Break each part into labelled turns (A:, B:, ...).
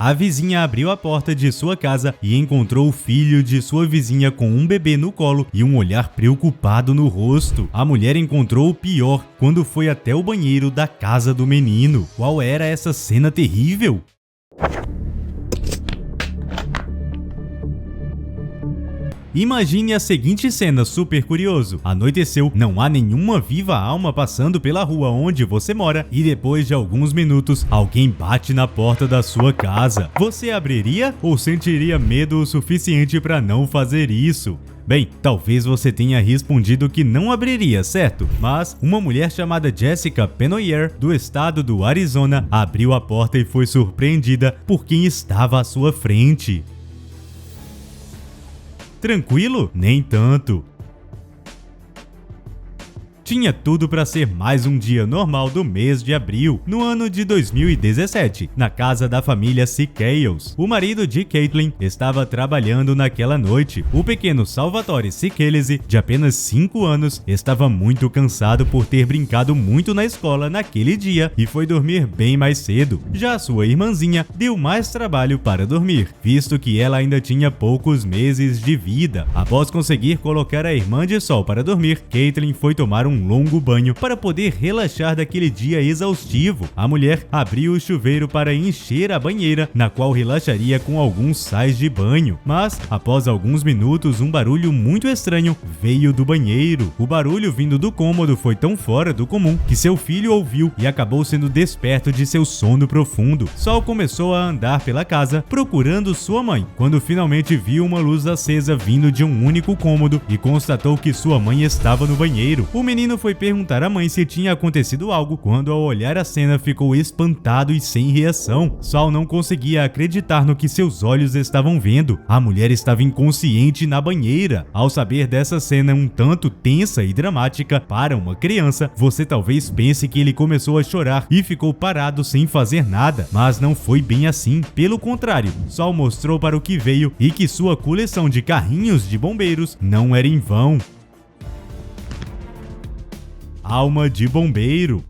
A: A vizinha abriu a porta de sua casa e encontrou o filho de sua vizinha com um bebê no colo e um olhar preocupado no rosto. A mulher encontrou o pior quando foi até o banheiro da casa do menino. Qual era essa cena terrível? Imagine a seguinte cena super curioso. Anoiteceu, não há nenhuma viva alma passando pela rua onde você mora e depois de alguns minutos, alguém bate na porta da sua casa. Você abriria ou sentiria medo o suficiente para não fazer isso? Bem, talvez você tenha respondido que não abriria, certo? Mas uma mulher chamada Jessica Penoyer, do estado do Arizona, abriu a porta e foi surpreendida por quem estava à sua frente. Tranquilo? Nem tanto. Tinha tudo para ser mais um dia normal do mês de abril, no ano de 2017, na casa da família Sikales. O marido de Caitlin estava trabalhando naquela noite. O pequeno Salvatore Sikales, de apenas 5 anos, estava muito cansado por ter brincado muito na escola naquele dia e foi dormir bem mais cedo. Já a sua irmãzinha deu mais trabalho para dormir, visto que ela ainda tinha poucos meses de vida. Após conseguir colocar a irmã de sol para dormir, Caitlin foi tomar um longo banho para poder relaxar daquele dia exaustivo. A mulher abriu o chuveiro para encher a banheira, na qual relaxaria com alguns sais de banho. Mas, após alguns minutos, um barulho muito estranho veio do banheiro. O barulho vindo do cômodo foi tão fora do comum que seu filho ouviu e acabou sendo desperto de seu sono profundo. Sol começou a andar pela casa procurando sua mãe, quando finalmente viu uma luz acesa vindo de um único cômodo e constatou que sua mãe estava no banheiro. O menino foi perguntar à mãe se tinha acontecido algo, quando ao olhar a cena ficou espantado e sem reação. Sol não conseguia acreditar no que seus olhos estavam vendo. A mulher estava inconsciente na banheira. Ao saber dessa cena um tanto tensa e dramática para uma criança, você talvez pense que ele começou a chorar e ficou parado sem fazer nada, mas não foi bem assim. Pelo contrário, Sol mostrou para o que veio e que sua coleção de carrinhos de bombeiros não era em vão. Alma de bombeiro.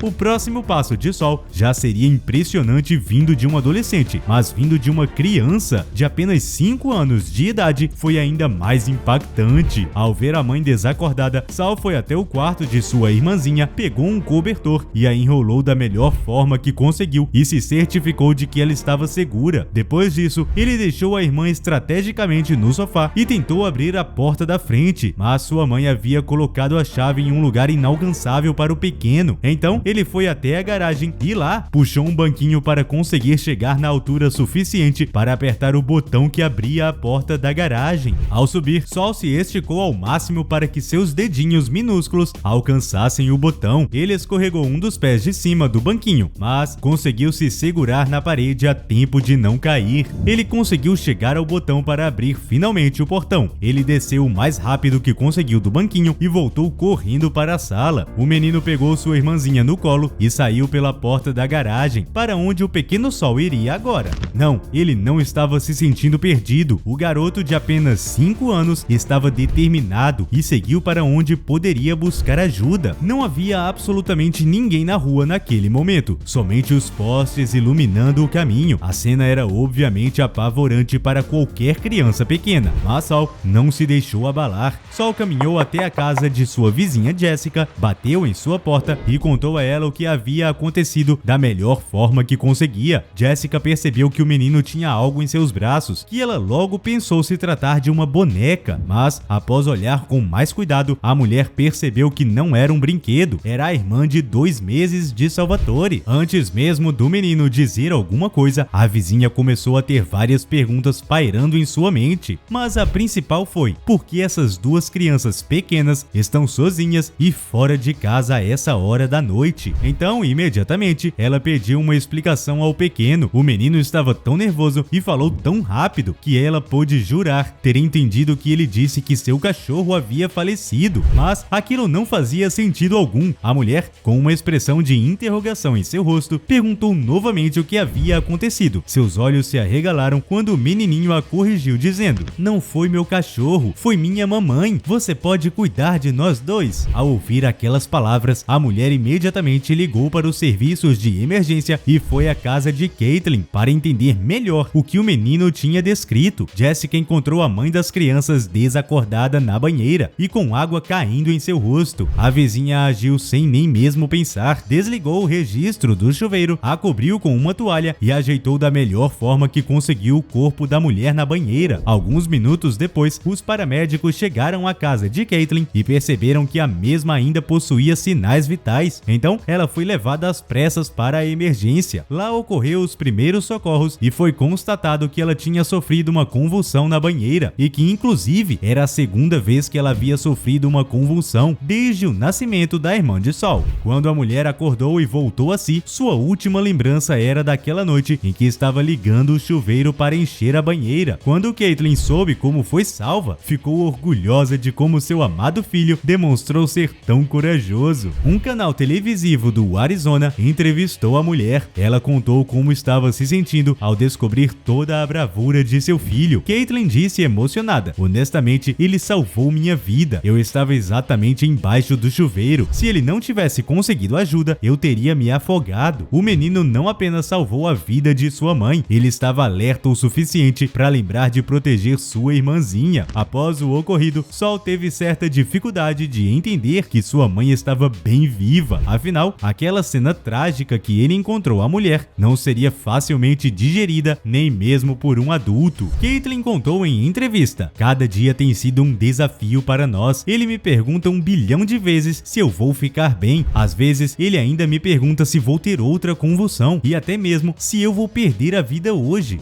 A: O próximo passo de Sol já seria impressionante vindo de um adolescente, mas vindo de uma criança de apenas 5 anos de idade foi ainda mais impactante. Ao ver a mãe desacordada, Sol foi até o quarto de sua irmãzinha, pegou um cobertor e a enrolou da melhor forma que conseguiu e se certificou de que ela estava segura. Depois disso, ele deixou a irmã estrategicamente no sofá e tentou abrir a porta da frente, mas sua mãe havia colocado a chave em um lugar inalcançável para o pequeno. Então, ele foi até a garagem e lá puxou um banquinho para conseguir chegar na altura suficiente para apertar o botão que abria a porta da garagem. Ao subir, Sol se esticou ao máximo para que seus dedinhos minúsculos alcançassem o botão. Ele escorregou um dos pés de cima do banquinho, mas conseguiu se segurar na parede a tempo de não cair. Ele conseguiu chegar ao botão para abrir finalmente o portão. Ele desceu o mais rápido que conseguiu do banquinho e voltou correndo para a sala. O menino pegou sua irmãzinha no colo e saiu pela porta da garagem, para onde o pequeno Sol iria agora. Não, ele não estava se sentindo perdido. O garoto de apenas 5 anos estava determinado e seguiu para onde poderia buscar ajuda. Não havia absolutamente ninguém na rua naquele momento, somente os postes iluminando o caminho. A cena era obviamente apavorante para qualquer criança pequena, mas Sol não se deixou abalar. Sol caminhou até a casa de sua vizinha Jessica, bateu em sua porta e contou a ela o que havia acontecido da melhor forma que conseguia. Jessica percebeu que o menino tinha algo em seus braços, que ela logo pensou se tratar de uma boneca, mas após olhar com mais cuidado, a mulher percebeu que não era um brinquedo, era a irmã de 2 meses de Salvatore. Antes mesmo do menino dizer alguma coisa, a vizinha começou a ter várias perguntas pairando em sua mente, mas a principal foi: por que essas duas crianças pequenas estão sozinhas e fora de casa a essa hora da noite? Então, imediatamente, ela pediu uma explicação ao pequeno. O menino estava tão nervoso e falou tão rápido que ela pôde jurar ter entendido que ele disse que seu cachorro havia falecido, mas aquilo não fazia sentido algum. A mulher, com uma expressão de interrogação em seu rosto, perguntou novamente o que havia acontecido. Seus olhos se arregalaram quando o menininho a corrigiu dizendo: "Não foi meu cachorro, foi minha mamãe. Você pode cuidar de nós dois?" Ao ouvir aquelas palavras, a mulher imediatamente imediatamente ligou para os serviços de emergência e foi à casa de Caitlin para entender melhor o que o menino tinha descrito. Jessica encontrou a mãe das crianças desacordada na banheira e com água caindo em seu rosto. A vizinha agiu sem nem mesmo pensar, desligou o registro do chuveiro, a cobriu com uma toalha e ajeitou da melhor forma que conseguiu o corpo da mulher na banheira. Alguns minutos depois, os paramédicos chegaram à casa de Caitlin e perceberam que a mesma ainda possuía sinais vitais. Então, ela foi levada às pressas para a emergência. Lá ocorreu os primeiros socorros e foi constatado que ela tinha sofrido uma convulsão na banheira e que, inclusive, era a segunda vez que ela havia sofrido uma convulsão desde o nascimento da irmã de Sol. Quando a mulher acordou e voltou a si, sua última lembrança era daquela noite em que estava ligando o chuveiro para encher a banheira. Quando Caitlin soube como foi salva, ficou orgulhosa de como seu amado filho demonstrou ser tão corajoso. Um canal televisivo do Arizona entrevistou a mulher. Ela contou como estava se sentindo ao descobrir toda a bravura de seu filho. Caitlin disse emocionada: "Honestamente, ele salvou minha vida. Eu estava exatamente embaixo do chuveiro. Se ele não tivesse conseguido ajuda, eu teria me afogado." O menino não apenas salvou a vida de sua mãe, ele estava alerta o suficiente para lembrar de proteger sua irmãzinha. Após o ocorrido, Sol teve certa dificuldade de entender que sua mãe estava bem viva. Afinal, aquela cena trágica que ele encontrou a mulher não seria facilmente digerida nem mesmo por um adulto. Caitlin contou em entrevista: "Cada dia tem sido um desafio para nós. Ele me pergunta 1 bilhão de vezes se eu vou ficar bem. Às vezes, ele ainda me pergunta se vou ter outra convulsão e até mesmo se eu vou perder a vida hoje."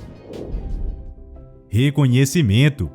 A: Reconhecimento.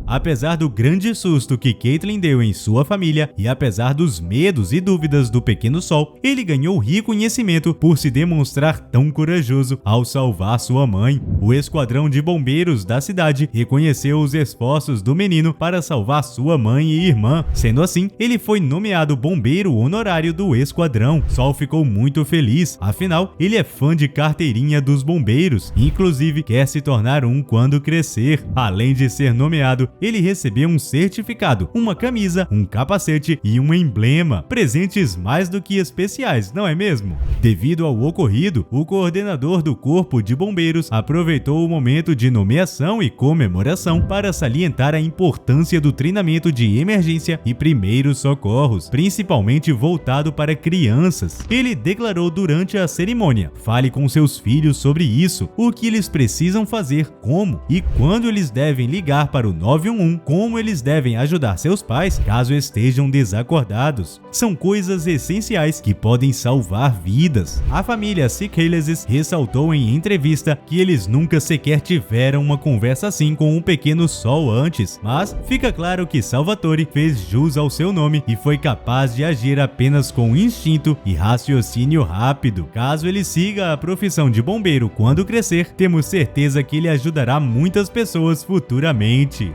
A: Apesar do grande susto que Caitlin deu em sua família e apesar dos medos e dúvidas do pequeno Sol, ele ganhou reconhecimento por se demonstrar tão corajoso ao salvar sua mãe. O esquadrão de bombeiros da cidade reconheceu os esforços do menino para salvar sua mãe e irmã. Sendo assim, ele foi nomeado bombeiro honorário do esquadrão. Sol ficou muito feliz, afinal, ele é fã de carteirinha dos bombeiros, inclusive quer se tornar um quando crescer. Além de ser nomeado, ele recebeu um certificado, uma camisa, um capacete e um emblema, presentes mais do que especiais, não é mesmo? Devido ao ocorrido, o coordenador do Corpo de Bombeiros aproveitou o momento de nomeação e comemoração para salientar a importância do treinamento de emergência e primeiros socorros, principalmente voltado para crianças. Ele declarou durante a cerimônia: "Fale com seus filhos sobre isso, o que eles precisam fazer, como e quando eles devem ligar para o 911, como eles devem ajudar seus pais caso estejam desacordados. São coisas essenciais que podem salvar vidas." A família Sikalesis ressaltou em entrevista que eles nunca sequer tiveram uma conversa assim com o pequeno Sol antes, mas fica claro que Salvatore fez jus ao seu nome e foi capaz de agir apenas com instinto e raciocínio rápido. Caso ele siga a profissão de bombeiro quando crescer, temos certeza que ele ajudará muitas pessoas futuramente.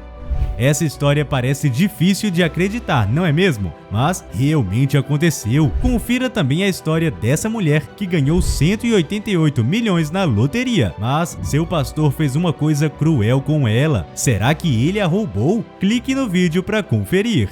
A: Essa história parece difícil de acreditar, não é mesmo? Mas realmente aconteceu. Confira também a história dessa mulher que ganhou 188 milhões na loteria, mas seu pastor fez uma coisa cruel com ela. Será que ele a roubou? Clique no vídeo para conferir.